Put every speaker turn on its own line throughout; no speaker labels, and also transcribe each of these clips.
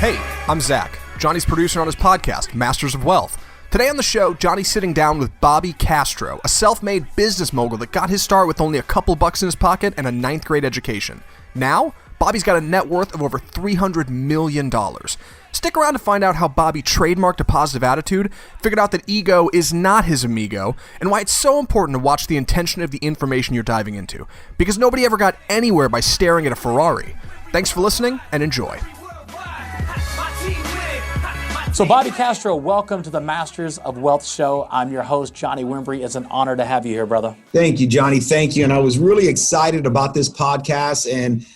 Hey, I'm Zach, Johnny's producer on his podcast, Masters of Wealth. Today on the show, Johnny's sitting down with Bobby Castro, a self-made business mogul that got his start with only a couple bucks in his pocket and a 9th grade education. Now, Bobby's got a net worth of over $300 million. Stick around to find out how Bobby trademarked a positive attitude, figured out that ego is not his amigo, and why it's so important to watch the intention of the information you're diving into. Because nobody ever got anywhere by staring at a Ferrari. Thanks for listening, and enjoy.
So Bobby Castro, welcome to the Masters of Wealth show. I'm your host, Johnny Wimbrey. It's an honor to have you here, brother.
Thank you, Johnny. Thank you. And I was really excited about this podcast, and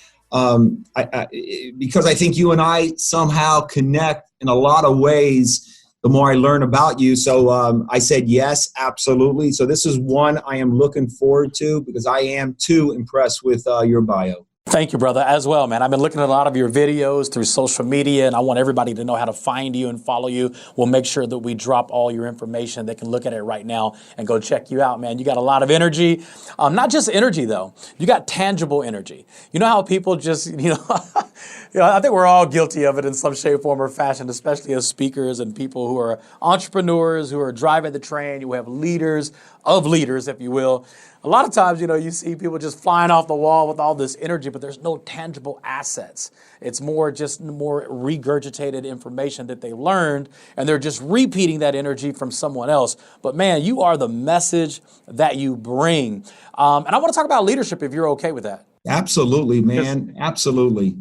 because I think you and I somehow connect in a lot of ways the more I learn about you. So I said yes, absolutely. So this is one I am looking forward to because I am too impressed with your bio.
Thank you, brother, as well, man. I've been looking at a lot of your videos through social media, and I want everybody to know how to find you and follow you. We'll make sure that we drop all your information. They can look at it right now and go check you out, man. You got a lot of energy. Not just energy, though. You got tangible energy. You know how people just, I think we're all guilty of it in some shape, form, or fashion, especially as speakers and people who are entrepreneurs, who are driving the train. You have leaders of leaders, if you will. A lot of times, you see people just flying off the wall with all this energy, but there's no tangible assets. It's more regurgitated information that they learned, and they're just repeating that energy from someone else. But man, you are the message that you bring. And I want to talk about leadership if you're okay with that.
Absolutely, man. Absolutely.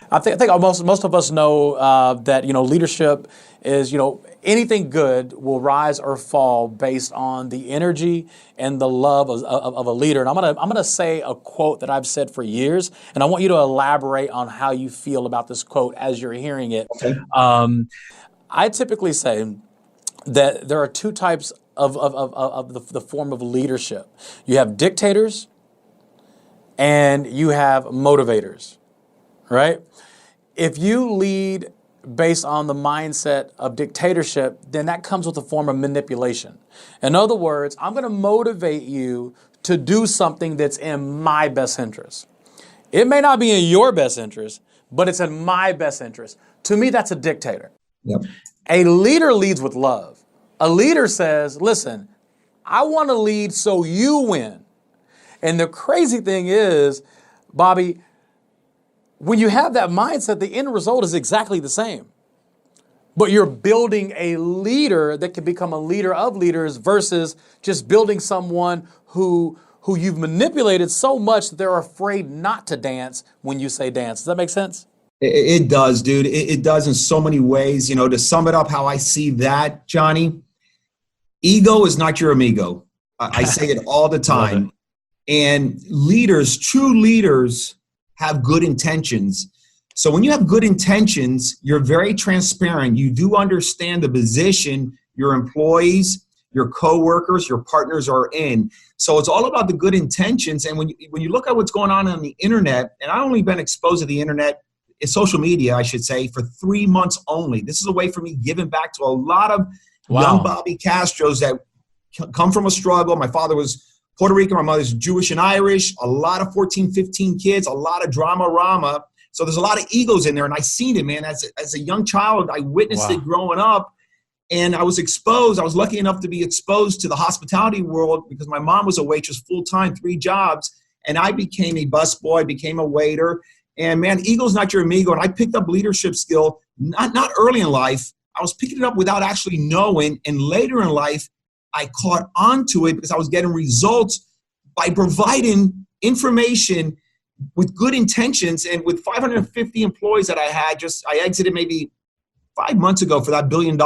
I think most of us know that, leadership is, anything good will rise or fall based on the energy and the love of a leader. And I'm gonna say a quote that I've said for years, and I want you to elaborate on how you feel about this quote as you're hearing it.
Okay.
I typically say that there are two types of the form of leadership. You have dictators and you have motivators, right? If you lead based on the mindset of dictatorship, then that comes with a form of manipulation. In other words, I'm going to motivate you to do something that's in my best interest. It may not be in your best interest, but it's in my best interest. To me, that's a dictator.
Yep.
A leader leads with love. A leader says, listen, I want to lead so you win. And the crazy thing is, Bobby, when you have that mindset, the end result is exactly the same. But you're building a leader that can become a leader of leaders versus just building someone who you've manipulated so much that they're afraid not to dance when you say dance. Does that make sense?
It does, dude. It does in so many ways. To sum it up how I see that, Johnny, ego is not your amigo. I say it all the time. And leaders, true leaders, have good intentions. So when you have good intentions, you're very transparent. You do understand the position your employees, your coworkers, your partners are in. So it's all about the good intentions. And when you look at what's going on the internet, and I've only been exposed to the internet, social media, I should say, for 3 months only. This is a way for me giving back to a lot of young Bobby Castros that come from a struggle. My father was Puerto Rican, my mother's Jewish and Irish, a lot of 14, 15 kids, a lot of drama. So there's a lot of egos in there. And I seen it, man. As a young child, I witnessed it growing up. And I was exposed. I was lucky enough to be exposed to the hospitality world because my mom was a waitress full-time, 3 jobs. And I became a busboy, became a waiter. And man, ego's not your amigo. And I picked up leadership skill, not early in life. I was picking it up without actually knowing. And later in life, I caught on to it because I was getting results by providing information with good intentions. And with 550 employees that I had, I exited maybe 5 months ago for that $1 billion.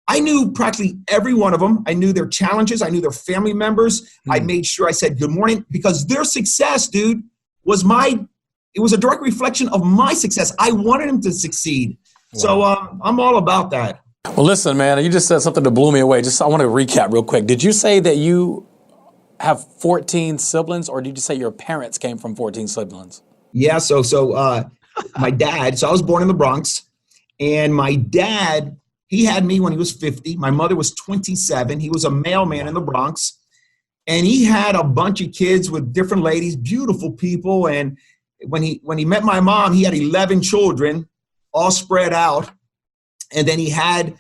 I knew practically every one of them. I knew their challenges. I knew their family members. I made sure I said good morning because their success, dude, was it was a direct reflection of my success. I wanted them to succeed. Wow. So I'm all about that.
Well, listen, man, you just said something that blew me away. I want to recap real quick. Did you say that you have 14 siblings, or did you say your parents came from 14 siblings?
Yeah, so my dad, so I was born in the Bronx, and my dad, he had me when he was 50. My mother was 27. He was a mailman in the Bronx, and he had a bunch of kids with different ladies, beautiful people. And when he met my mom, he had 11 children, all spread out. And then he had,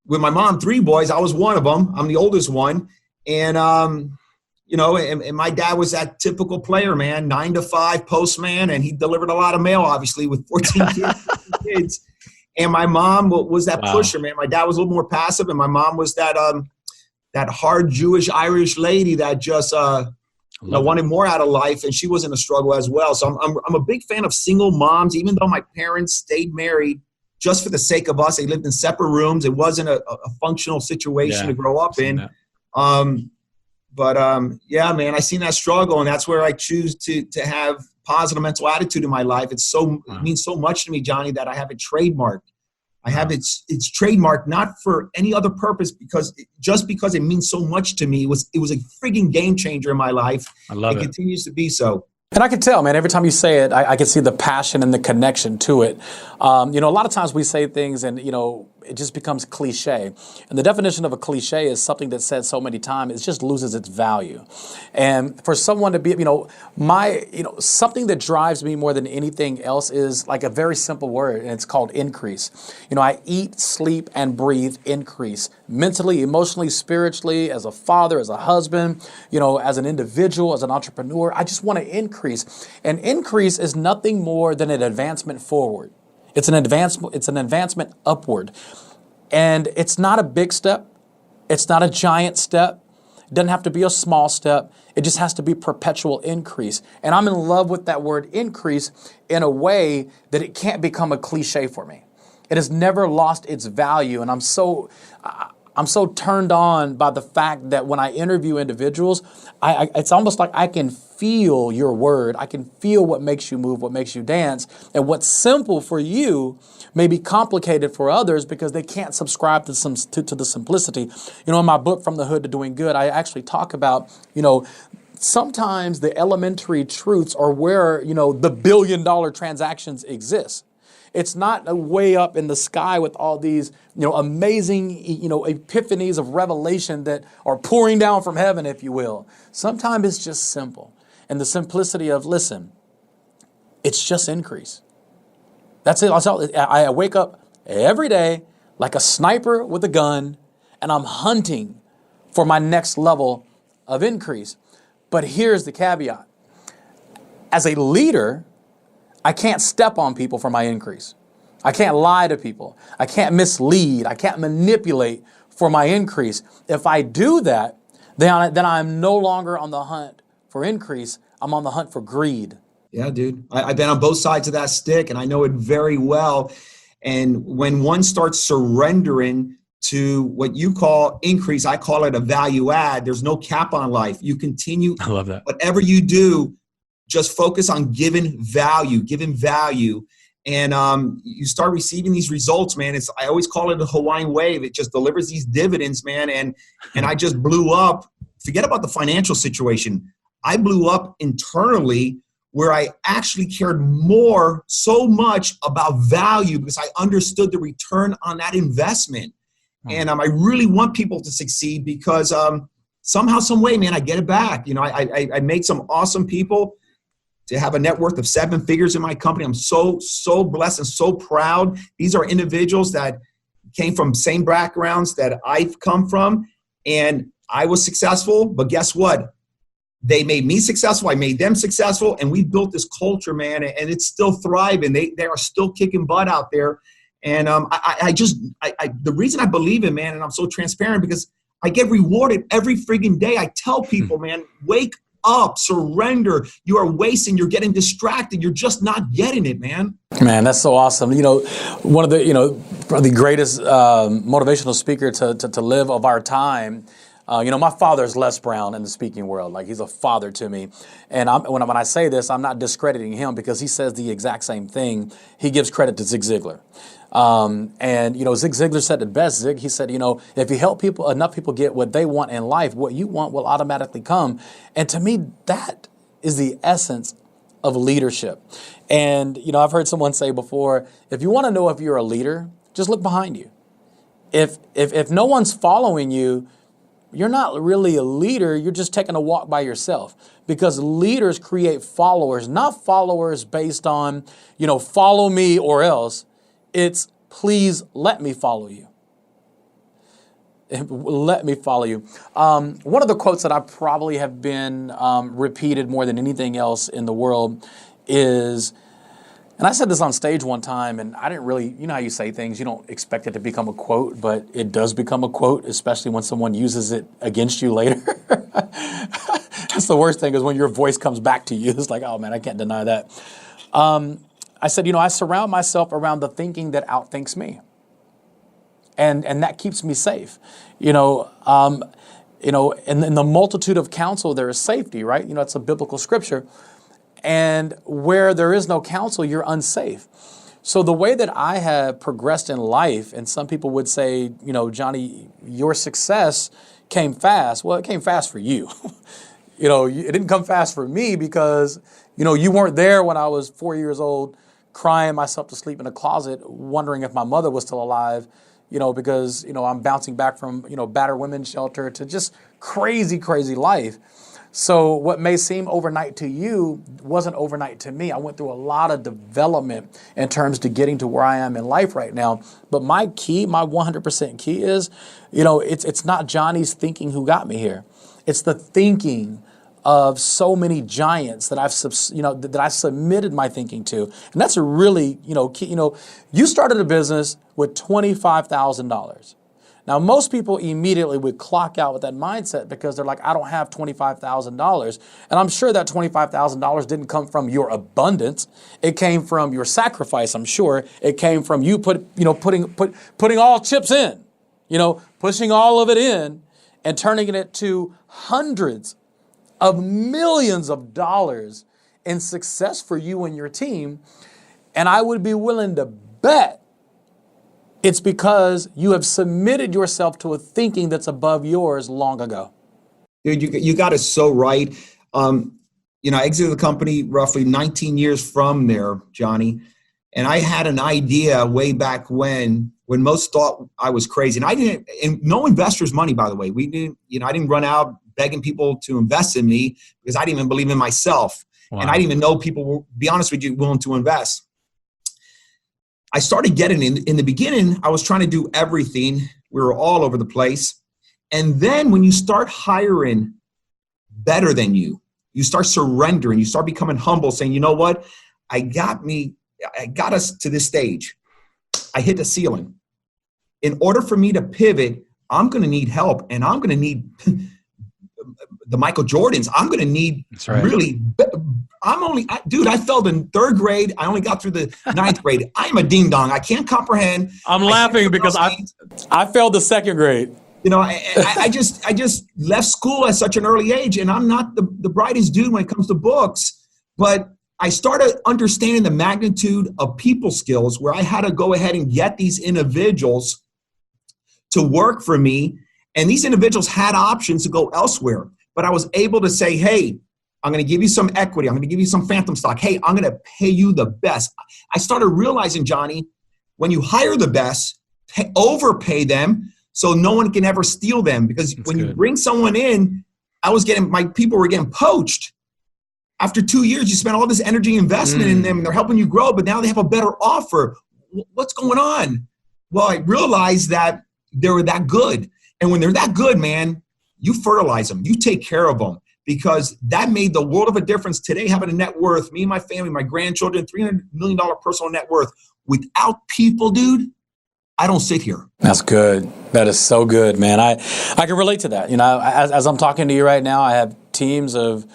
with my mom, 3 boys. I was one of them. I'm the oldest one. And, and my dad was that typical player, man, 9 to 5 postman. And he delivered a lot of mail, obviously, with 14 kids. And my mom was that pusher, man. My dad was a little more passive. And my mom was that hard Jewish Irish lady that just wanted more out of life, and she was in a struggle as well. So I'm a big fan of single moms, even though my parents stayed married just for the sake of us. They lived in separate rooms. It wasn't a functional situation to grow up in. Yeah, man, I seen that struggle, and that's where I choose to have positive mental attitude in my life. It means so much to me, Johnny, that I have it trademarked. I have it's trademarked not for any other purpose, because it means so much to me. It was a frigging game changer in my life.
I love it.
It continues to be so.
And I can tell, man, every time you say it, I can see the passion and the connection to it. A lot of times we say things and, it just becomes cliche. And the definition of a cliche is something that's said so many times, it just loses its value. And for someone to be, something that drives me more than anything else is like a very simple word, and it's called increase. I eat, sleep, and breathe increase. Mentally, emotionally, spiritually, as a father, as a husband, as an individual, as an entrepreneur, I just want to increase. And increase is nothing more than an advancement forward. It's an advancement upward. And it's not a big step. It's not a giant step. It doesn't have to be a small step. It just has to be perpetual increase. And I'm in love with that word increase in a way that it can't become a cliche for me. It has never lost its value. And I'm so turned on by the fact that when I interview individuals, it's almost like I can feel your word. I can feel what makes you move, what makes you dance. And what's simple for you may be complicated for others because they can't subscribe to the simplicity. In my book, From the Hood to Doing Good, I actually talk about, sometimes the elementary truths are where, the billion-dollar transactions exist. It's not way up in the sky with all these, amazing, epiphanies of revelation that are pouring down from heaven, if you will. Sometimes it's just simple. And the simplicity of, listen, it's just increase. That's it. I wake up every day like a sniper with a gun, and I'm hunting for my next level of increase. But here's the caveat. As a leader, I can't step on people for my increase. I can't lie to people. I can't mislead. I can't manipulate for my increase. If I do that, then I'm no longer on the hunt for increase. I'm on the hunt for greed.
Yeah, dude. I've been on both sides of that stick, and I know it very well. And when one starts surrendering to what you call increase, I call it a value add. There's no cap on life. You continue.
I love that.
Whatever you do, just focus on giving value. And you start receiving these results, man. I always call it a Hawaiian wave. It just delivers these dividends, man. And I just blew up. Forget about the financial situation. I blew up internally where I actually cared so much about value because I understood the return on that investment. And I really want people to succeed because somehow, some way, man, I get it back. I made some awesome people to have a net worth of 7 figures in my company. I'm so blessed and so proud. These are individuals that came from same backgrounds that I've come from, and I was successful. But guess what? They made me successful. I made them successful, and we built this culture, man, and it's still thriving. They are still kicking butt out there. And the reason I believe it, man, and I'm so transparent because I get rewarded every friggin' day. I tell people, man, wake up, surrender. You are wasting. You're getting distracted. You're just not getting it, man.
Man, that's so awesome. One of the greatest motivational speaker to live of our time. My father is Les Brown in the speaking world. Like, he's a father to me. And when I say this, I'm not discrediting him because he says the exact same thing. He gives credit to Zig Ziglar. Zig Ziglar said it best. He said, if you help enough people get what they want in life, what you want will automatically come. And to me, that is the essence of leadership. And, I've heard someone say before, if you want to know if you're a leader, just look behind you. If no one's following you, you're not really a leader. You're just taking a walk by yourself, because leaders create followers, not followers based on, follow me or else. It's please let me follow you. Let me follow you. One of the quotes that I probably have been repeated more than anything else in the world is, and I said this on stage one time, and I didn't really, you know how you say things, you don't expect it to become a quote, but it does become a quote, especially when someone uses it against you later. That's the worst thing, is when your voice comes back to you. It's like, oh man, I can't deny that. I said, I surround myself around the thinking that outthinks me. And that keeps me safe. In the multitude of counsel, there is safety, right? It's a biblical scripture. And where there is no counsel, you're unsafe. So the way that I have progressed in life, and some people would say, Johnny, your success came fast. Well, it came fast for you. It didn't come fast for me because, you weren't there when I was 4 years old, crying myself to sleep in a closet, wondering if my mother was still alive, because, I'm bouncing back from, battered women's shelter to just crazy, crazy life. So what may seem overnight to you wasn't overnight to me. I went through a lot of development in terms to getting to where I am in life right now. But my 100% key is, it's not Johnny's thinking who got me here. It's the thinking of so many giants that that I submitted my thinking to. And that's a really, key. You started a business with $25,000. Now, most people immediately would clock out with that mindset because they're like, I don't have $25,000. And I'm sure that $25,000 didn't come from your abundance. It came from your sacrifice, I'm sure. It came from you putting all chips in, pushing all of it in and turning it to hundreds of millions of dollars in success for you and your team. And I would be willing to bet it's because you have submitted yourself to a thinking that's above yours long ago.
Dude, you got it so right. I exited the company roughly 19 years from there, Johnny. And I had an idea way back when most thought I was crazy. And no investors' money, by the way. I didn't run out begging people to invest in me because I didn't even believe in myself. Wow. And I didn't even know people were, be honest with you, willing to invest. I started getting in the beginning, I was trying to do everything. We were all over the place. And then when you start hiring better than you start surrendering, you start becoming humble, saying, you know what? I got us to this stage. I hit the ceiling. In order for me to pivot, I'm going to need help, and I'm going to need the Michael Jordans. I'm going to need really. I failed in third grade. I only got through the ninth grade. I'm a ding dong. I can't comprehend.
I'm laughing because I failed the second grade.
I just left school at such an early age, and I'm not the brightest dude when it comes to books, but I started understanding the magnitude of people skills where I had to go ahead and get these individuals to work for me. And these individuals had options to go elsewhere, but I was able to say, hey, I'm going to give you some equity. I'm going to give you some phantom stock. Hey, I'm going to pay you the best. I started realizing, Johnny, when you hire the best, overpay them so no one can ever steal them. Because you bring someone in, my people were getting poached. After 2 years, you spent all this energy investment in them, and they're helping you grow, but now they have a better offer. What's going on? Well, I realized that they were that good. And when they're that good, man, you fertilize them. You take care of them. Because that made the world of a difference. Today, having a net worth, me and my family, my grandchildren, $300 million personal net worth. Without people, dude, I don't sit here.
That's good. That is so good, man. I can relate to that. As I'm talking to you right now, I have teams of,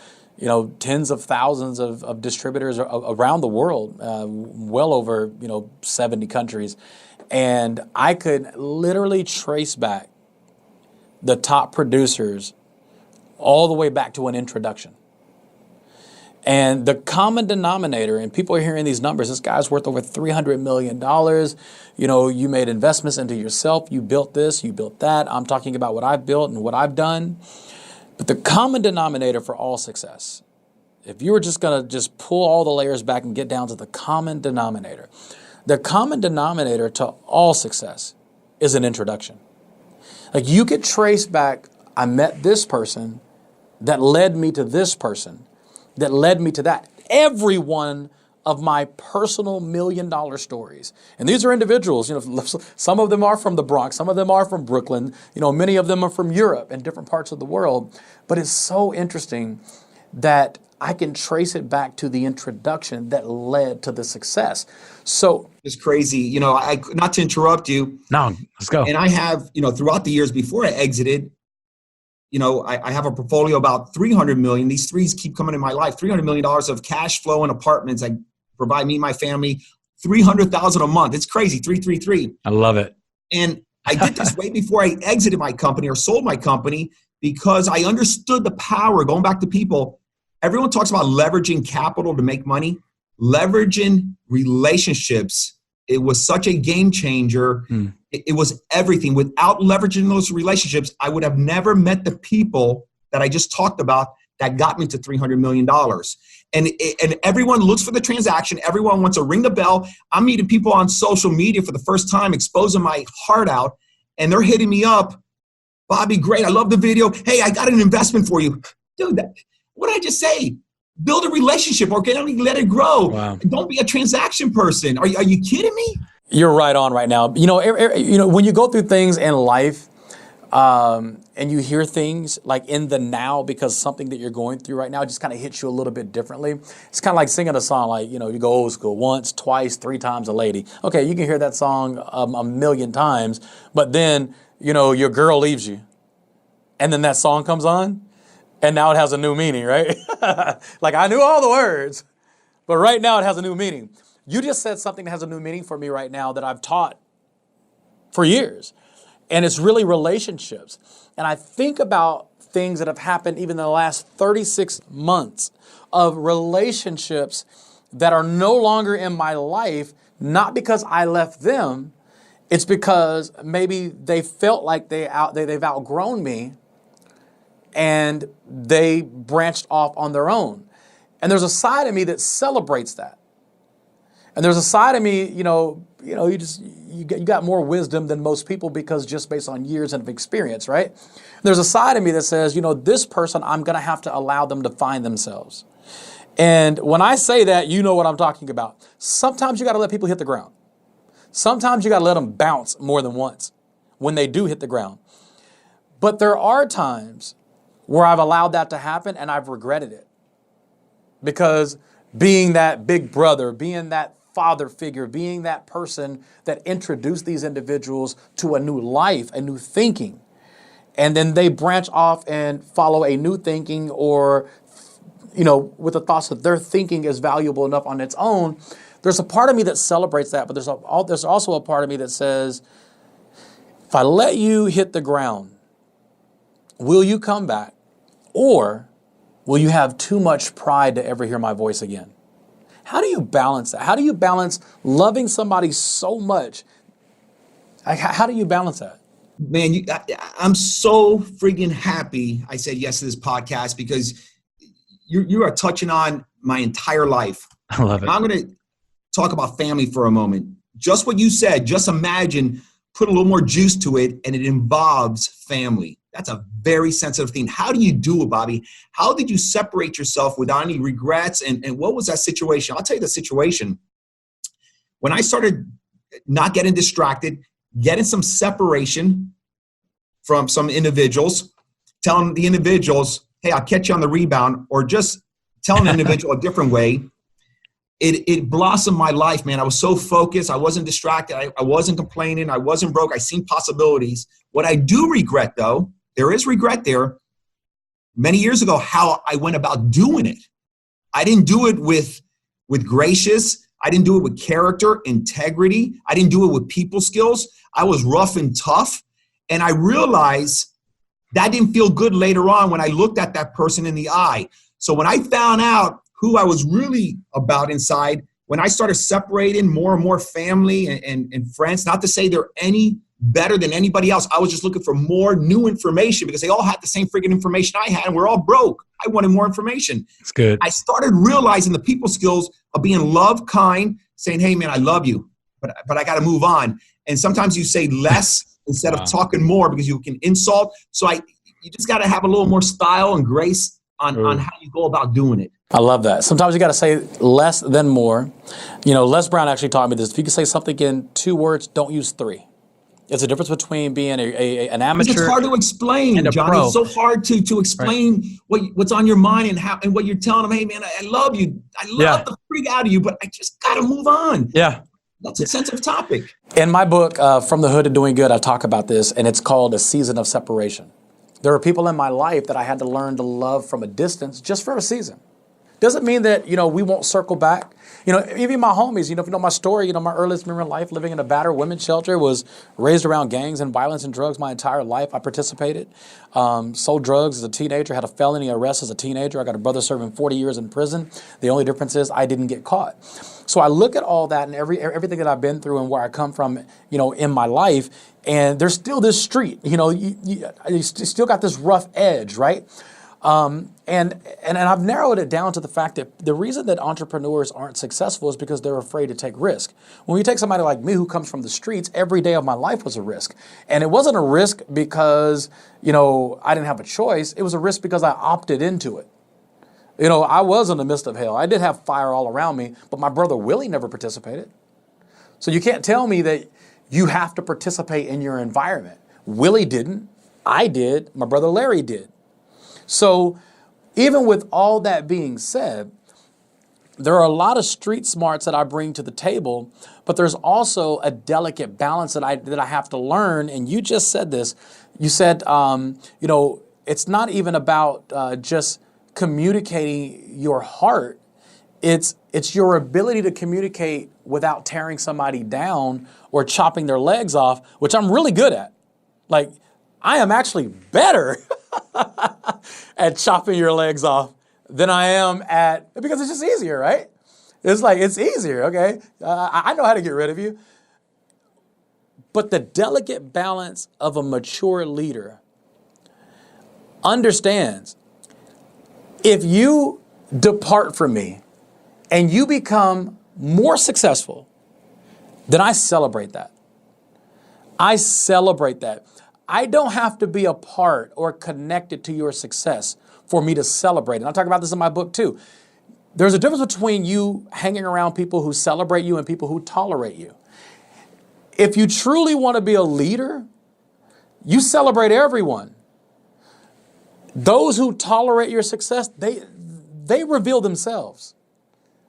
tens of thousands of distributors around the world, well over, 70 countries. And I could literally trace back the top producers all the way back to an introduction. And the common denominator, and people are hearing these numbers, this guy's worth over $300 million. You made investments into yourself. You built this, you built that. I'm talking about what I've built and what I've done. But the common denominator for all success, if you were just going to pull all the layers back and get down to the common denominator, the common denominator to all success is an introduction. Like you could trace back, I met this person that led me to this person, that led me to that. Every one of my personal $1 million stories. And these are individuals, some of them are from the Bronx, some of them are from Brooklyn, many of them are from Europe and different parts of the world. But it's so interesting that I can trace it back to the introduction that led to the success. So
it's crazy. Not to interrupt you.
No, let's go.
And I have, throughout the years before I exited, I have a portfolio about 300 million. These threes keep coming in my life. $300 million of cash flow and apartments. I provide me and my family 300,000 a month. It's crazy. 333.
I love it.
And I did this way before I exited my company or sold my company, because I understood the power. Going back to people, everyone talks about leveraging capital to make money. Leveraging relationships. It was such a game changer. It was everything. Without leveraging those relationships, I would have never met the people that I just talked about that got me to $300 million. And everyone looks for the transaction. Everyone wants to ring the bell. I'm meeting people on social media for the first time, exposing my heart out, and they're hitting me up. Bobby, great. I love the video. Hey, I got an investment for you. Dude, what did I just say? Build a relationship, organically let it grow.
Wow.
Don't be a transaction person. Are you kidding me?
You're right on right now. When you go through things in life, and you hear things like in the now, because something that you're going through right now just kind of hits you a little bit differently. It's kind of like singing a song, like, you go old school, once, twice, 3 times a lady. Okay, you can hear that song a million times, but then, your girl leaves you. And then that song comes on, and now it has a new meaning, right? Like, I knew all the words, but right now it has a new meaning. You just said something that has a new meaning for me right now that I've taught for years. And it's really relationships. And I think about things that have happened even in the last 36 months of relationships that are no longer in my life, not because I left them. It's because maybe they felt like they've outgrown me and they branched off on their own. And there's a side of me that celebrates that. And there's a side of me, you got more wisdom than most people, because just based on years of experience, right? There's a side of me that says, this person, I'm going to have to allow them to find themselves. And when I say that, you know what I'm talking about. Sometimes you got to let people hit the ground. Sometimes you got to let them bounce more than once when they do hit the ground. But there are times where I've allowed that to happen and I've regretted it. Because being that big brother, being that father figure, being that person that introduced these individuals to a new life, a new thinking, and then they branch off and follow a new thinking, or, with the thoughts that their thinking is valuable enough on its own. There's a part of me that celebrates that, but there's also a part of me that says, if I let you hit the ground, will you come back? Or will you have too much pride to ever hear my voice again? How do you balance that? How do you balance loving somebody so much? How do you balance that?
Man, I'm so freaking happy I said yes to this podcast, because you are touching on my entire life.
I love it.
I'm going to talk about family for a moment. Just what you said, just imagine, put a little more juice to it, and it involves family. That's a very sensitive thing. How do you do it, Bobby? How did you separate yourself without any regrets? And what was that situation? I'll tell you the situation. When I started not getting distracted, getting some separation from some individuals, telling the individuals, hey, I'll catch you on the rebound, or just telling an individual a different way, it blossomed my life, man. I was so focused. I wasn't distracted. I wasn't complaining. I wasn't broke. I seen possibilities. What I do regret, though, there is regret there, many years ago, how I went about doing it. I didn't do it with gracious. I didn't do it with character, integrity. I didn't do it with people skills. I was rough and tough. And I realized that didn't feel good later on when I looked at that person in the eye. So when I found out who I was really about inside, when I started separating more and more family and friends, not to say they're any better than anybody else. I was just looking for more new information, because they all had the same freaking information I had, and we're all broke. I wanted more information.
It's good.
I started realizing the people skills of being love, kind, saying, hey, man, I love you, but I got to move on. And sometimes you say less instead of talking more, because you can insult. So you just got to have a little more style and grace on how you go about doing it.
I love that. Sometimes you got to say less than more. You know, Les Brown actually taught me this. If you can say something in 2 words, don't use 3. It's a difference between being an amateur.
It's hard to explain, Johnny.
pro.
It's so hard to explain what's on your mind and what you're telling them. Hey, man, I love you. I love the freak out of you, but I just got to move on.
Yeah.
That's a sensitive topic.
In my book, From the Hood to Doing Good, I talk about this, and it's called A Season of Separation. There are people in my life that I had to learn to love from a distance just for a season. Doesn't mean that, we won't circle back. Even my homies, if you know my story, my earliest memory in life, living in a battered women's shelter, was raised around gangs and violence and drugs my entire life. I participated, sold drugs as a teenager, had a felony arrest as a teenager. I got a brother serving 40 years in prison. The only difference is I didn't get caught. So I look at all that and everything that I've been through and where I come from, in my life, and there's still this street, you still got this rough edge, right? And I've narrowed it down to the fact that the reason that entrepreneurs aren't successful is because they're afraid to take risk. When you take somebody like me who comes from the streets, every day of my life was a risk. And it wasn't a risk because, I didn't have a choice. It was a risk because I opted into it. I was in the midst of hell. I did have fire all around me, but my brother Willie never participated. So you can't tell me that you have to participate in your environment. Willie didn't. I did. My brother Larry did. So even with all that being said, there are a lot of street smarts that I bring to the table, but there's also a delicate balance that I have to learn. And you just said this. You said, it's not even about just communicating your heart. It's your ability to communicate without tearing somebody down or chopping their legs off, which I'm really good at. Like, I am actually better at chopping your legs off than I am because it's just easier, right? It's easier, okay? I know how to get rid of you. But the delicate balance of a mature leader understands if you depart from me and you become more successful, then I celebrate that. I celebrate that. I don't have to be a part or connected to your success for me to celebrate. And I talk about this in my book too. There's a difference between you hanging around people who celebrate you and people who tolerate you. If you truly want to be a leader, you celebrate everyone. Those who tolerate your success, they reveal themselves.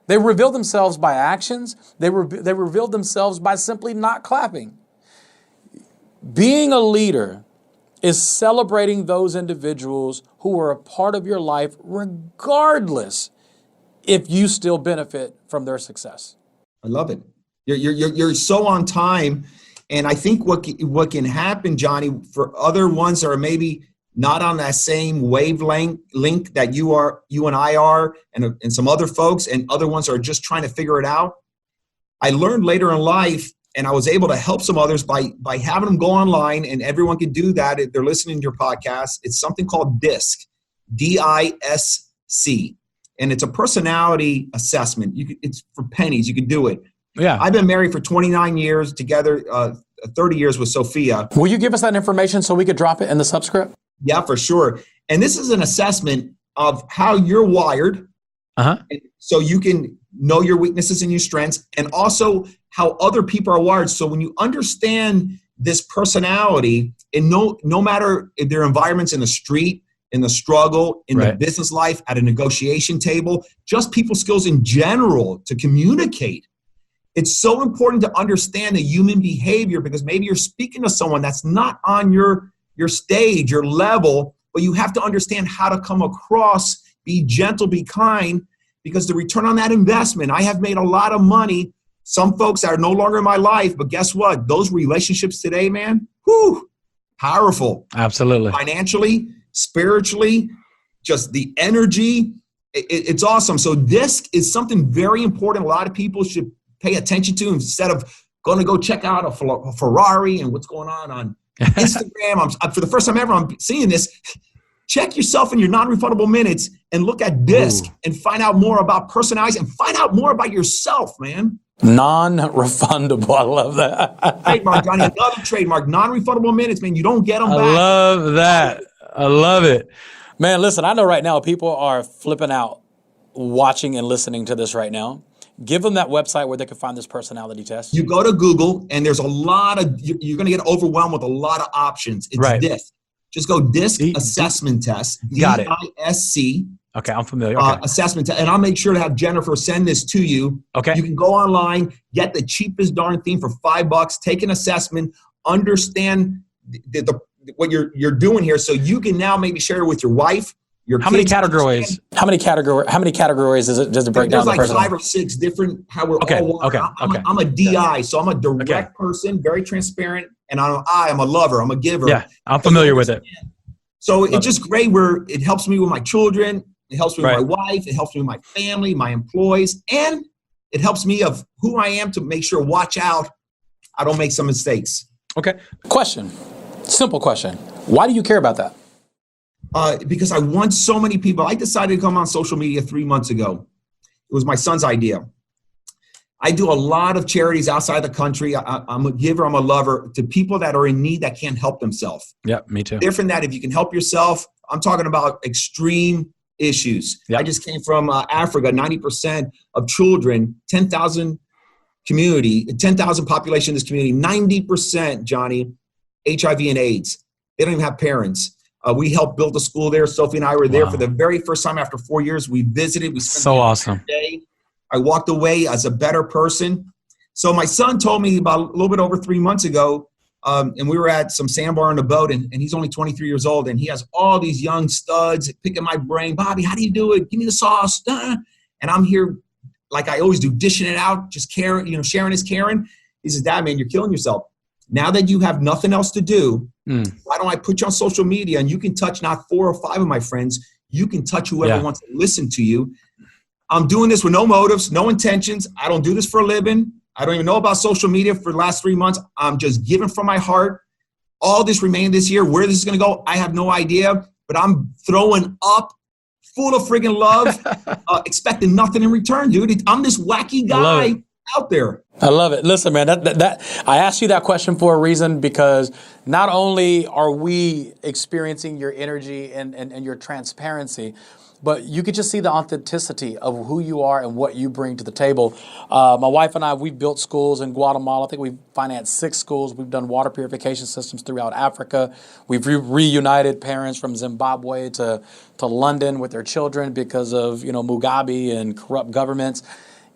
They reveal themselves by actions. They reveal themselves by simply not clapping. Being a leader is celebrating those individuals who are a part of your life, regardless if you still benefit from their success.
I love it. You're so on time. And I think what can happen, Johnny, for other ones that are maybe not on that same wavelength link that you and I are, and some other folks, and other ones are just trying to figure it out. I learned later in life, and I was able to help some others by having them go online, and everyone can do that if they're listening to your podcast. It's something called DISC, D-I-S-C, and it's a personality assessment. It's for pennies. You can do it.
Yeah.
I've been married for 29 years, together 30 years with Sophia.
Will you give us that information so we could drop it in the subscript?
Yeah, for sure. And this is an assessment of how you're wired.
Uh-huh.
So you can know your weaknesses and your strengths, and also how other people are wired. So when you understand this personality, and no matter if their environment's in the street, in the struggle, in the business life, at a negotiation table, just people skills in general to communicate. It's so important to understand the human behavior, because maybe you're speaking to someone that's not on your stage, your level, but you have to understand how to come across, be gentle, be kind, because the return on that investment, I have made a lot of money. Some folks are no longer in my life, but guess what? Those relationships today, man, whew, powerful.
Absolutely.
Financially, spiritually, just the energy, it's awesome. So DISC is something very important. A lot of people should pay attention to, instead of going to go check out a Ferrari and what's going on Instagram. For the first time ever, I'm seeing this. Check yourself in your non-refundable minutes and look at DISC and find out more about personalities and find out more about yourself, man.
Non-refundable. I love that.
Trademark, Johnny. Another trademark. Non-refundable minutes, man. You don't get them back.
I love that. I love it. Man, listen, I know right now people are flipping out watching and listening to this right now, give them that website where they can find this personality test.
You go to Google, and there's a lot of, you're going to get overwhelmed with a lot of options. It's
right.
DISC. Just go DISC assessment test.
Got it.
DISC.
Okay, I'm familiar. Okay.
Assessment test. And I'll make sure to have Jennifer send this to you.
Okay.
You can go online, get the cheapest darn thing for $5, take an assessment, understand what you're doing here, so you can now maybe share it with your wife.
How many categories? How many categories does it break down?
There's like 5 or 6 different. How we're all. I'm a DI, so I'm a direct person, very transparent, and I'm a lover. I'm a giver.
Yeah, I'm familiar with it.
So it's just great. Where it helps me with my children, it helps me with my wife, it helps me with my family, my employees, and it helps me of who I am to make sure. Watch out, I don't make some mistakes.
Okay. Question. Simple question. Why do you care about that?
Because I want so many people. I decided to come on social media 3 months ago. It was my son's idea. I do a lot of charities outside the country. I'm a giver, I'm a lover to people that are in need that can't help themselves.
Yeah, me too.
Different that if you can help yourself, I'm talking about extreme issues. Yep. I just came from Africa, 90% of children, 10,000 population in this community, 90%, Johnny, HIV and AIDS. They don't even have parents. We helped build a school there. Sophie and I were there for the very first time after 4 years. We visited. We spent
so awesome.
Day. I walked away as a better person. So my son told me about a little bit over 3 months ago, and we were at some sandbar on the boat, and he's only 23 years old, and he has all these young studs picking my brain. Bobby, how do you do it? Give me the sauce. And I'm here like I always do, dishing it out, just caring, sharing is caring. He says, Dad, man, you're killing yourself. Now that you have nothing else to do, why don't I put you on social media and you can touch not 4 or 5 of my friends. You can touch whoever wants to listen to you. I'm doing this with no motives, no intentions. I don't do this for a living. I don't even know about social media for the last 3 months. I'm just giving from my heart. All this remained this year. Where this is going to go, I have no idea. But I'm throwing up full of friggin' love, expecting nothing in return, dude. I'm this wacky guy out there.
I love it. Listen, man, that I asked you that question for a reason, because not only are we experiencing your energy and your transparency, but you could just see the authenticity of who you are and what you bring to the table. My wife and I, we've built schools in Guatemala. I think we've financed 6 schools. We've done water purification systems throughout Africa. We've reunited parents from Zimbabwe to London with their children because of Mugabe and corrupt governments.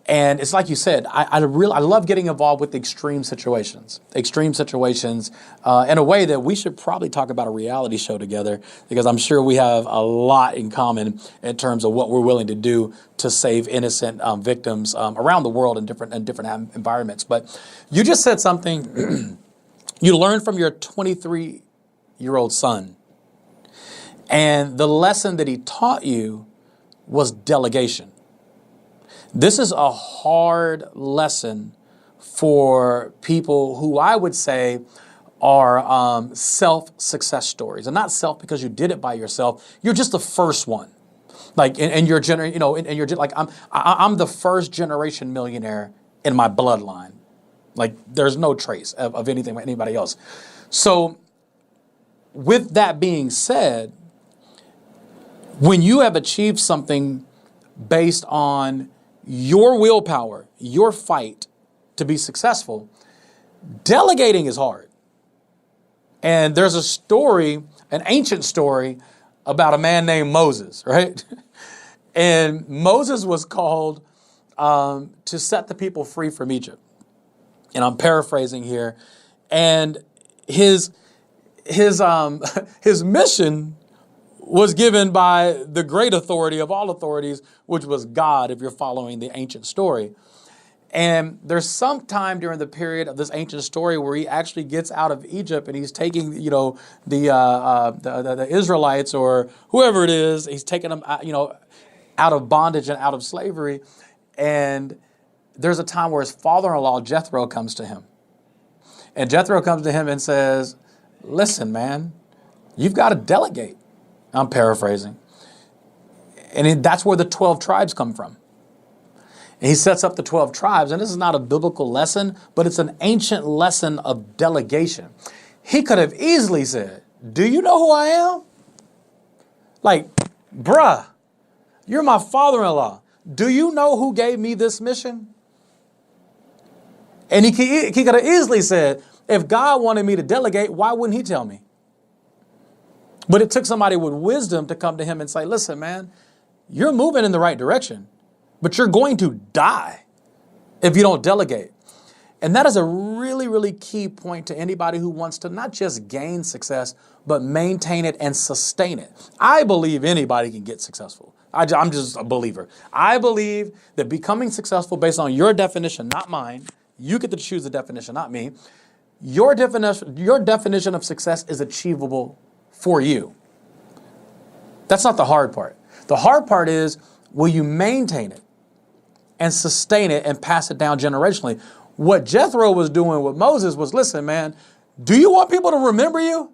And it's like you said, I love getting involved with extreme situations in a way that we should probably talk about a reality show together, because I'm sure we have a lot in common in terms of what we're willing to do to save innocent victims around the world in different environments. But you just said something you learned from your 23-year-old son, and the lesson that he taught you was delegation. This is a hard lesson for people who I would say are self-success stories. And not self because you did it by yourself. You're just the first one. Like in your I'm the first generation millionaire in my bloodline. Like there's no trace of anything with anybody else. So with that being said, when you have achieved something based on your willpower, your fight to be successful, delegating is hard. And there's a story, an ancient story, about a man named Moses, right? And Moses was called to set the people free from Egypt. And I'm paraphrasing here. And his mission was given by the great authority of all authorities, which was God, if you're following the ancient story. And there's some time during the period of this ancient story where he actually gets out of Egypt and he's taking, the Israelites or whoever it is, he's taking them, out of bondage and out of slavery. And there's a time where his father-in-law, Jethro, comes to him. And Jethro comes to him and says, listen, man, you've got to delegate. I'm paraphrasing. And that's where the 12 tribes come from. And he sets up the 12 tribes. And this is not a biblical lesson, but it's an ancient lesson of delegation. He could have easily said, do you know who I am? Like, bruh, you're my father-in-law. do you know who gave me this mission? And he could have easily said, if God wanted me to delegate, why wouldn't he tell me? But it took somebody with wisdom to come to him and say, listen, man, you're moving in the right direction, but you're going to die if you don't delegate. And that is a really, really key point to anybody who wants to not just gain success, but maintain it and sustain it. I believe anybody can get successful. I'm just a believer. I believe that becoming successful based on your definition, not mine, you get to choose the definition, not me. Your definition of success is achievable for you. That's not the hard part. The hard part is, will you maintain it and sustain it and pass it down generationally? What Jethro was doing with Moses was, listen, man, do you want people to remember you?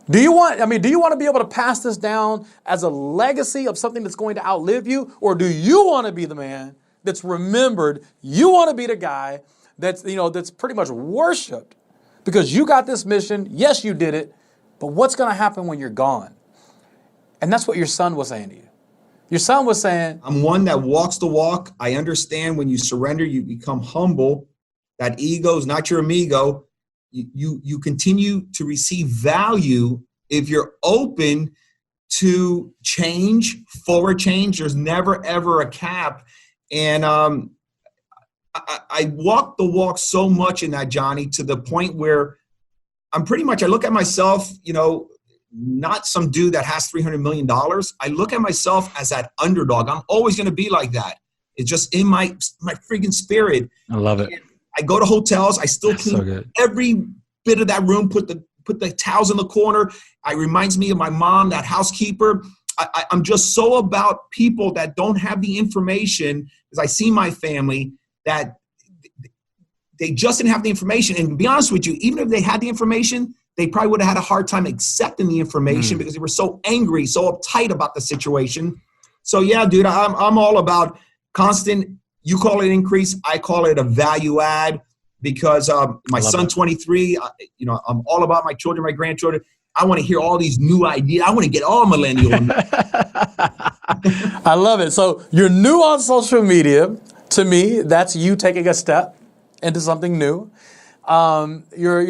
Do you want to be able to pass this down as a legacy of something that's going to outlive you? Or do you want to be the man that's remembered? You want to be the guy that's pretty much worshiped because you got this mission. Yes, you did it. But what's going to happen when you're gone? And that's what your son was saying to you. Your son was saying,
I'm one that walks the walk. I understand when you surrender, you become humble. That ego is not your amigo. You continue to receive value if you're open to change, forward change. There's never, ever a cap. And I walk the walk so much in that, Johnny, to the point where I look at myself, not some dude that has $300 million. I look at myself as that underdog. I'm always going to be like that. It's just in my freaking spirit.
I love it.
And I go to hotels. I still clean every bit of that room, put the towels in the corner. It reminds me of my mom, that housekeeper. I'm just so about people that don't have the information, because I see my family that they just didn't have the information. And to be honest with you, even if they had the information, they probably would have had a hard time accepting the information because they were so angry, so uptight about the situation. So yeah, dude, I'm all about constant, you call it increase, I call it a value add, because my son, 23, I'm all about my children, my grandchildren. I want to hear all these new ideas. I want to get all millennial.
I love it. So you're new on social media. To me, that's you taking a step into something new. You're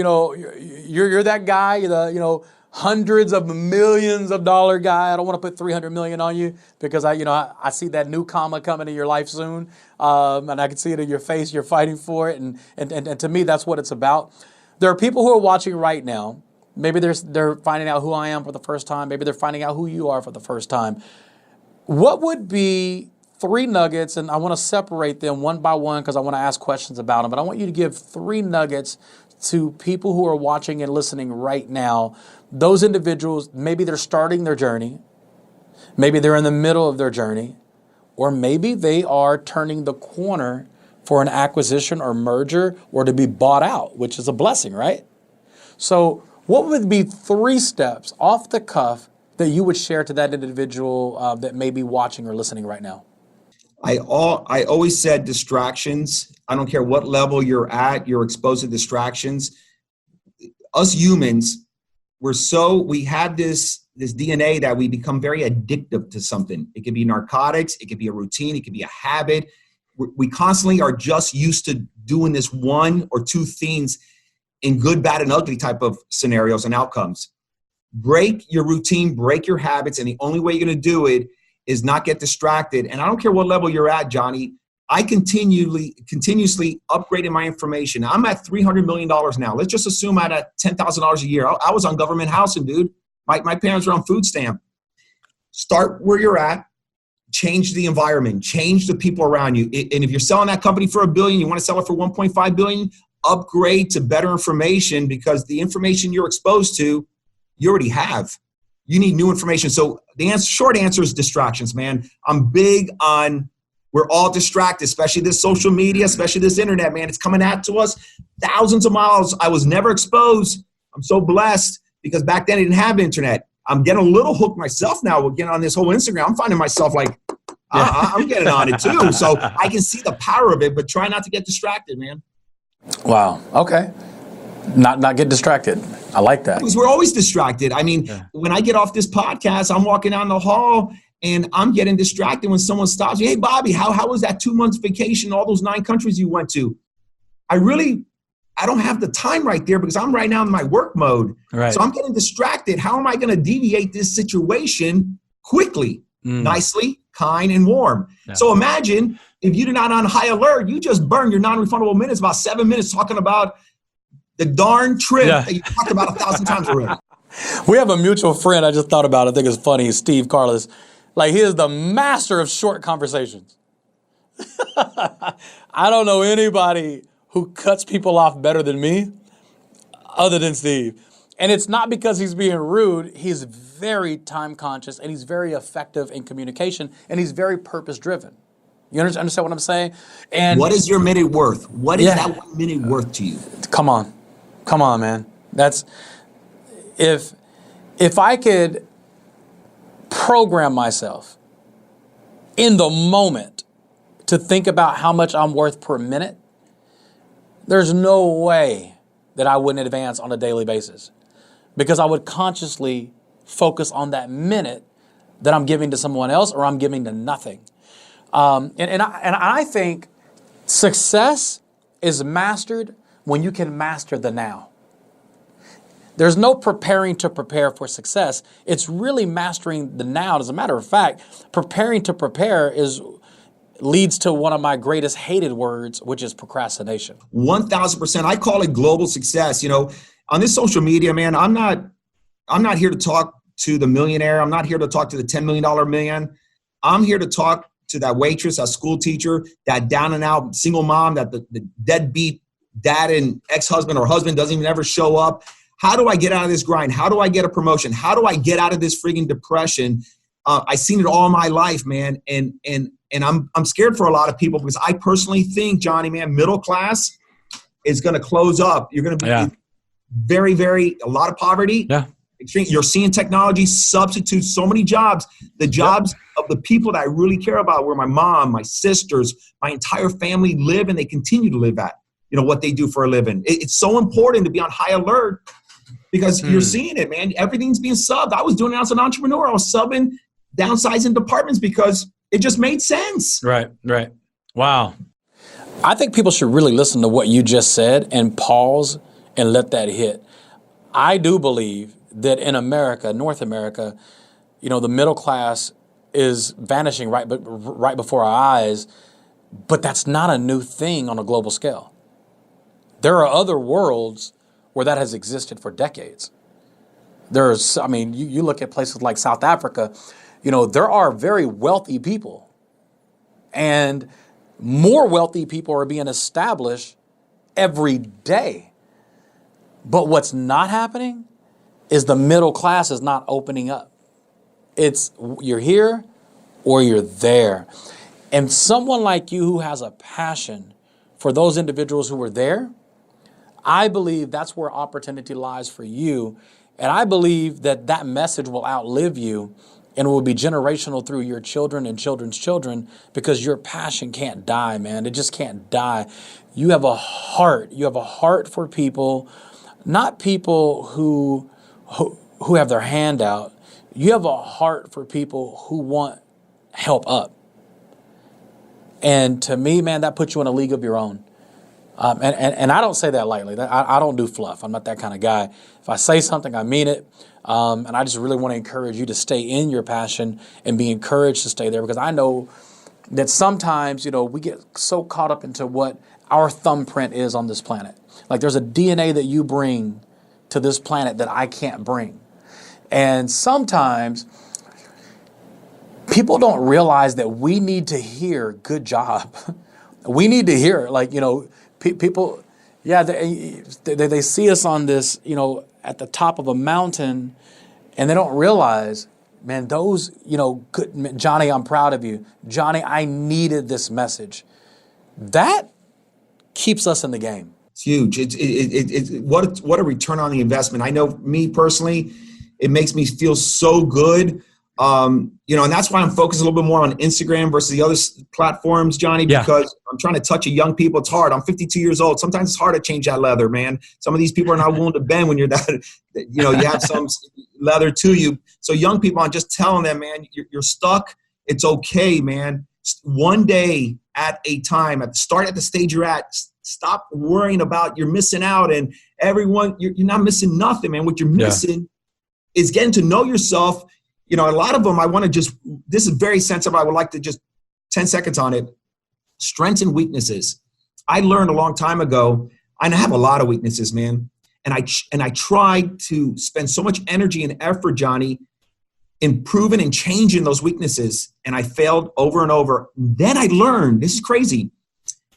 that guy, hundreds of millions of dollar guy. I don't want to put 300 million on you because I see that new comma coming in your life soon. And I can see it in your face. You're fighting for it. And to me, that's what it's about. There are people who are watching right now. Maybe they're finding out who I am for the first time. Maybe they're finding out who you are for the first time. What would be 3 nuggets, and I want to separate them one by one because I want to ask questions about them, but I want you to give 3 nuggets to people who are watching and listening right now. Those individuals, maybe they're starting their journey, maybe they're in the middle of their journey, or maybe they are turning the corner for an acquisition or merger or to be bought out, which is a blessing, right? So what would be 3 steps off the cuff that you would share to that individual that may be watching or listening right now?
I always said distractions. I don't care what level you're at, you're exposed to distractions. Us humans, we have this DNA that we become very addictive to something. It could be narcotics, it could be a routine, it could be a habit. We constantly are just used to doing this 1 or 2 things in good, bad, and ugly type of scenarios and outcomes. Break your routine, break your habits, and the only way you're going to do it is not get distracted. And I don't care what level you're at, Johnny. I continuously upgrading my information. I'm at $300 million now. Let's just assume I'm at $10,000 a year. I was on government housing, dude. My parents were on food stamp. Start where you're at. Change the environment. Change the people around you. And if you're selling that company for $1 billion, you want to sell it for $1.5 billion, upgrade to better information, because the information you're exposed to, you already have. You need new information. So the short answer is distractions, man. I'm big on, we're all distracted, especially this social media, especially this internet, man. It's coming out to us thousands of miles. I was never exposed. I'm so blessed because back then I didn't have internet. I'm getting a little hooked myself now. We're getting on this whole Instagram. I'm finding myself like, I'm getting on it too. So I can see the power of it, but try not to get distracted, man.
Wow. Okay. Not get distracted. I like that.
Because we're always distracted. I mean, when I get off this podcast, I'm walking down the hall and I'm getting distracted when someone stops me. Hey, Bobby, how was that 2 months vacation, all those 9 countries you went to? I don't have the time right there because I'm right now in my work mode.
Right.
So I'm getting distracted. How am I going to deviate this situation quickly, nicely, kind, and warm? Yeah. So imagine if you're not on high alert, you just burn your non-refundable minutes, about 7 minutes talking about the darn trip that you talked about 1,000 times already.
We have a mutual friend I just thought about. I think it's funny. Steve Carlos. Like, he is the master of short conversations. I don't know anybody who cuts people off better than me other than Steve. And it's not because he's being rude. He's very time conscious and he's very effective in communication and he's very purpose driven. You understand what I'm saying? And
what is your minute worth? What is that 1 minute worth to you?
Come on, man. That's if I could program myself in the moment to think about how much I'm worth per minute, there's no way that I wouldn't advance on a daily basis because I would consciously focus on that minute that I'm giving to someone else or I'm giving to nothing. And I think success is mastered when you can master the now. There's no preparing to prepare for success. It's really mastering the now. As a matter of fact, preparing to prepare leads to one of my greatest hated words, which is procrastination.
1,000%. I call it global success. You know, on this social media, man, I'm not here to talk to the millionaire. I'm not here to talk to the $10 million man. I'm here to talk to that waitress, that school teacher, that down and out single mom, that the deadbeat dad and ex-husband or husband doesn't even ever show up. How do I get out of this grind? How do I get a promotion? How do I get out of this frigging depression? I've seen it all my life, man. And I'm scared for a lot of people because I personally think, Johnny, man, middle class is going to close up. You're going to be very, very, a lot of poverty.
Yeah.
Extreme. You're seeing technology substitute so many jobs. The jobs of the people that I really care about, where my mom, my sisters, my entire family live and they continue to live at, you know, what they do for a living. It's so important to be on high alert because you're seeing it, man. Everything's being subbed. I was doing it as an entrepreneur. I was subbing, downsizing departments because it just made sense.
Right. Wow. I think people should really listen to what you just said and pause and let that hit. I do believe that in America, North America, you know, the middle class is vanishing right before our eyes, but that's not a new thing on a global scale. There are other worlds where that has existed for decades. You look at places like South Africa, you know, there are very wealthy people and more wealthy people are being established every day. But what's not happening is the middle class is not opening up. It's you're here or you're there. And someone like you who has a passion for those individuals who were there, I believe that's where opportunity lies for you. And I believe that message will outlive you and will be generational through your children and children's children because your passion can't die, man. It just can't die. You have a heart. You have a heart for people, not people who have their hand out. You have a heart for people who want help up. And to me, man, that puts you in a league of your own. And I don't say that lightly. I don't do fluff. I'm not that kind of guy. If I say something, I mean it. And I just really want to encourage you to stay in your passion and be encouraged to stay there because I know that sometimes, you know, we get so caught up into what our thumbprint is on this planet. Like there's a DNA that you bring to this planet that I can't bring. And sometimes people don't realize that we need to hear good job. We need to hear, like, you know, people, they see us on this, you know, at the top of a mountain and they don't realize, man, those, you know, good, Johnny, I'm proud of you. Johnny, I needed this message. That keeps us in the game.
It's huge. It's what a return on the investment. I know me personally, it makes me feel so good And that's why I'm focused a little bit more on Instagram versus the other platforms, Johnny, because I'm trying to touch young people. It's hard. I'm 52 years old. Sometimes it's hard to change that leather, man. Some of these people are not willing to bend when you're that, you have some leather to you. So young people, I'm just telling them, man, you're stuck. It's okay, man. One day at a time, start at the stage you're at. Stop worrying about you're missing out and everyone, you're not missing nothing, man. What you're missing is getting to know yourself. A lot of them, I want to this is very sensitive. I would like to just 10 seconds on it. Strengths and weaknesses. I learned a long time ago, and I have a lot of weaknesses, man. And I tried to spend so much energy and effort, Johnny, improving and changing those weaknesses. And I failed over and over. Then I learned, this is crazy,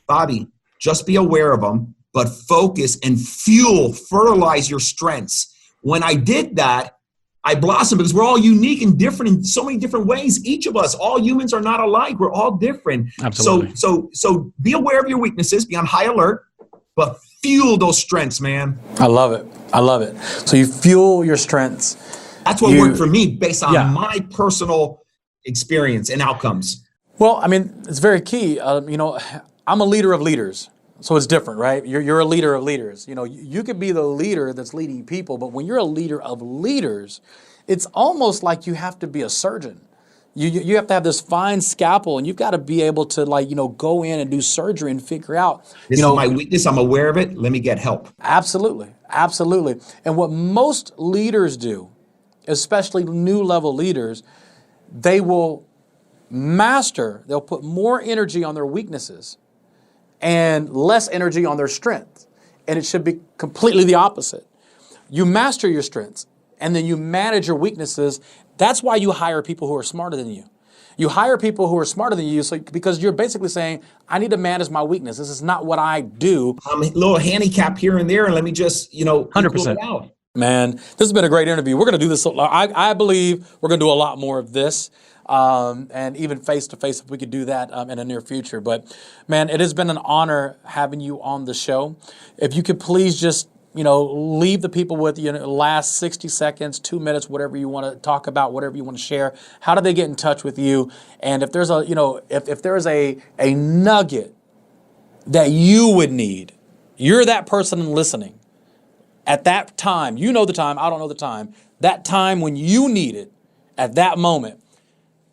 Bobby, just be aware of them, but focus and fertilize your strengths. When I did that, I blossomed because we're all unique and different in so many different ways. Each of us, all humans are not alike. We're all different.
Absolutely.
So be aware of your weaknesses, be on high alert, but fuel those strengths, man.
I love it. So you fuel your strengths.
That's what worked for me based on my personal experience and outcomes.
Well, I mean, it's very key. I'm a leader of leaders. So it's different, right? You're a leader of leaders. You could be the leader that's leading people, but when you're a leader of leaders, it's almost like you have to be a surgeon. You have to have this fine scalpel, and you've got to be able to go in and do surgery and figure out.
This is my weakness. I'm aware of it. Let me get help.
Absolutely. And what most leaders do, especially new level leaders, they will they'll put more energy on their weaknesses and less energy on their strengths. And it should be completely the opposite. You master your strengths and then you manage your weaknesses. That's why you hire people who are smarter than you. You hire people who are smarter than you because you're basically saying, I need to manage my weakness. This is not what I do.
I'm a little handicap here and there, and let me just,
100%.
Out.
Man, this has been a great interview. We're going to do this. I believe we're going to do a lot more of this. And even face-to-face if we could do that in the near future. But, man, it has been an honor having you on the show. If you could please just, leave the people with last 60 seconds, 2 minutes, whatever you want to talk about, whatever you want to share. How do they get in touch with you? And if there's if there's a nugget that you would need, you're that person listening. At that time, you know the time, I don't know the time, that time when you need it, at that moment,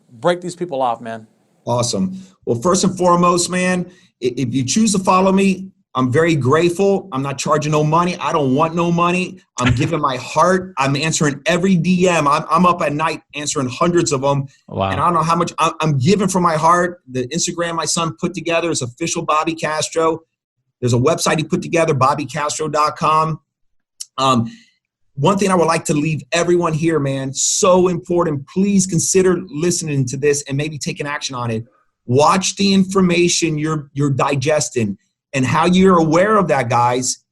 break these people off, man.
Awesome. Well, first and foremost, man, if you choose to follow me, I'm very grateful. I'm not charging no money. I don't want no money. I'm giving my heart. I'm answering every DM. I'm up at night answering hundreds of them.
Wow.
And I don't know how much I'm giving from my heart. The Instagram my son put together is official Bobby Castro. There's a website he put together, bobbycastro.com. One thing I would like to leave everyone here, man, so important. Please consider listening to this and maybe taking action on it. Watch the information you're digesting and how you're aware of that, guys.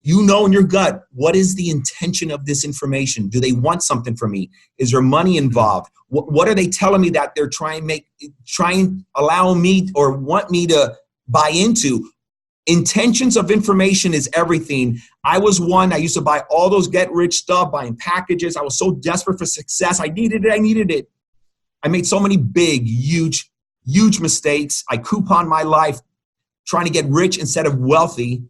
In your gut, what is the intention of this information? Do they want something from me? Is there money involved? What are they telling me that they're allow me or want me to buy into? Intentions of information is everything. I was one that used to buy all those get-rich stuff, buying packages. I was so desperate for success. I needed it. I made so many big, huge mistakes. I couponed my life trying to get rich instead of wealthy.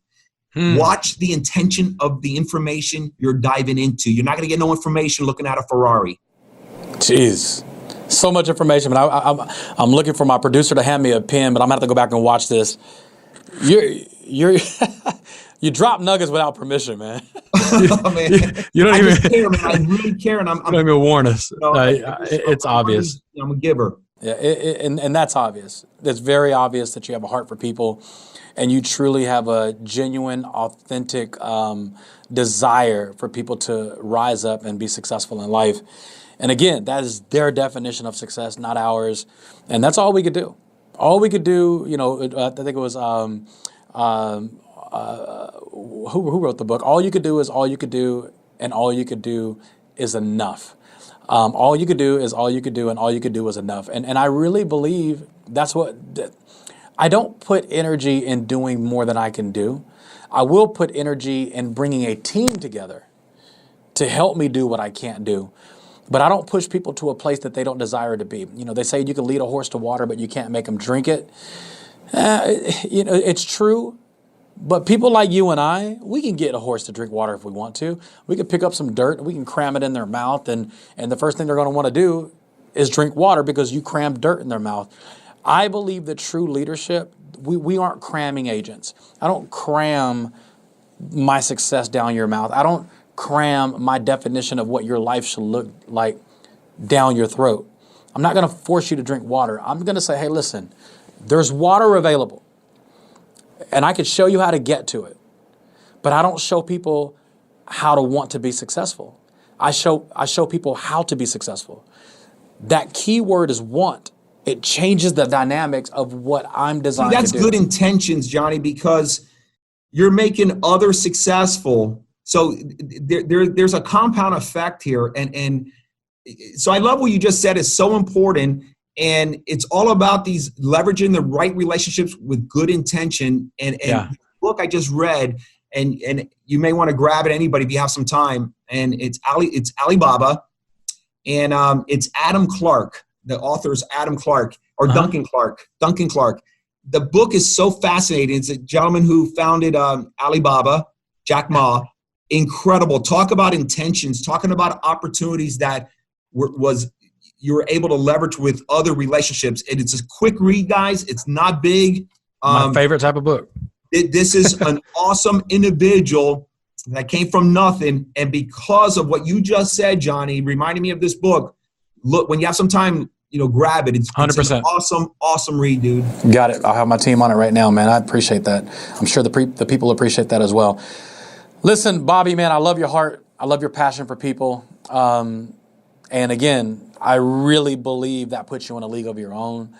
Watch the intention of the information you're diving into. You're not going to get no information looking at a Ferrari.
Jeez. So much information. But I'm looking for my producer to hand me a pen, but I'm going to have to go back and watch this. You drop nuggets without permission, man.
Man.
You don't even
care, man. I really care, and
you don't even warn us. It's obvious.
I'm a giver.
Yeah, and that's obvious. It's very obvious that you have a heart for people, and you truly have a genuine, authentic desire for people to rise up and be successful in life. And again, that is their definition of success, not ours. And that's all we could do. All we could do, I think it was, who wrote the book? All you could do is all you could do, and all you could do is enough. All you could do is all you could do, and all you could do is enough. And I really believe that's what, I don't put energy in doing more than I can do. I will put energy in bringing a team together to help me do what I can't do. But I don't push people to a place that they don't desire to be. You know, they say you can lead a horse to water, but you can't make them drink it. You know, it's true. But people like you and I, we can get a horse to drink water if we want to. We can pick up some dirt, we can cram it in their mouth, and the first thing they're going to want to do is drink water because you crammed dirt in their mouth. I believe that true leadership, we aren't cramming agents. I don't cram my success down your mouth. I don't cram my definition of what your life should look like down your throat. I'm not going to force you to drink water. I'm going to say, hey, listen, there's water available, and I could show you how to get to it. But I don't show people how to want to be successful. I show people how to be successful. That key word is want. It changes the dynamics of what I'm designed to do.
That's good intentions, Johnny, because you're making others successful. So there's a compound effect here. And so I love what you just said is so important. And it's all about these leveraging the right relationships with good intention. And the book I just read, and you may want to grab it, anybody, if you have some time. And it's Alibaba, and it's Adam Clark. The author is Adam Clark, or Duncan Clark. Duncan Clark. The book is so fascinating. It's a gentleman who founded Alibaba, Jack Ma. Incredible. Talk about intentions. Talking about opportunities that you were able to leverage with other relationships. And it's a quick read, guys. It's not big.
My favorite type of book.
This is an awesome individual that came from nothing. And because of what you just said, Johnny, reminding me of this book. Look, when you have some time, grab it. It's
100%.
An awesome read, dude.
Got it. I'll have my team on it right now, man. I appreciate that. I'm sure the people appreciate that as well. Listen, Bobby, man, I love your heart. I love your passion for people. And again, I really believe that puts you in a league of your own.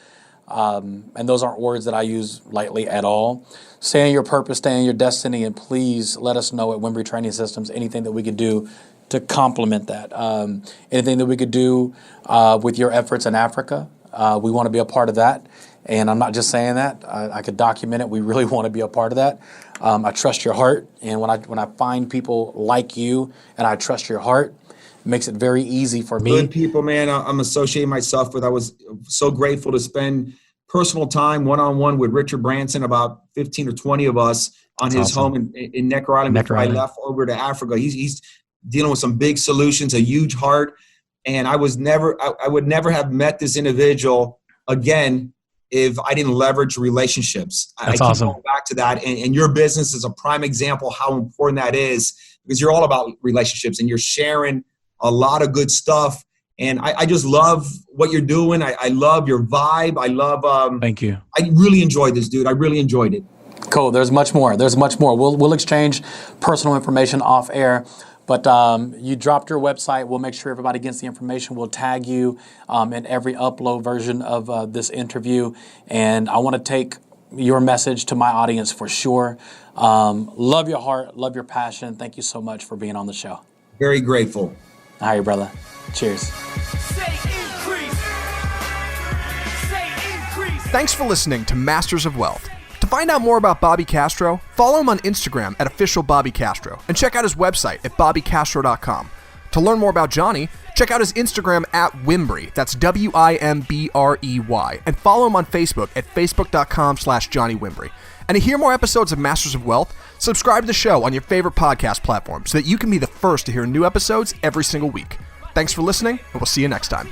And those aren't words that I use lightly at all. Stay in your purpose, stay in your destiny, and please let us know at Wimbrey Training Systems anything that we could do to complement that. Anything that we could do with your efforts in Africa. We want to be a part of that. And I'm not just saying that. I could document it. We really want to be a part of that. I trust your heart. And when I find people like you and I trust your heart, it makes it very easy for me.
Good people, man, I'm associating myself with. I was so grateful to spend personal time one-on-one with Richard Branson, about 15 or 20 of us on his home in Necker Island before I left over to Africa. He's dealing with some big solutions, a huge heart. And I would never have met this individual again if I didn't leverage relationships.
That's
I keep
awesome.
going back to that. And your business is a prime example how important that is, because you're all about relationships and you're sharing a lot of good stuff. And I just love what you're doing. I love your vibe. I love.
Thank you.
I really enjoyed this, dude. I really enjoyed it.
Cool. There's much more. We'll exchange personal information off air. But you dropped your website. We'll make sure everybody gets the information. We'll tag you in every upload version of this interview. And I want to take your message to my audience for sure. Love your heart. Love your passion. Thank you so much for being on the show.
Very grateful.
All right, brother. Cheers.
Thanks for listening to Masters of Wealth. To find out more about Bobby Castro, follow him on Instagram at @officialbobbycastro and check out his website at bobbycastro.com. To learn more about Johnny, check out his Instagram at Wimbrey, that's WIMBREY, and follow him on Facebook at facebook.com/Johnny Wimbrey. And to hear more episodes of Masters of Wealth, subscribe to the show on your favorite podcast platform so that you can be the first to hear new episodes every single week. Thanks for listening, and we'll see you next time.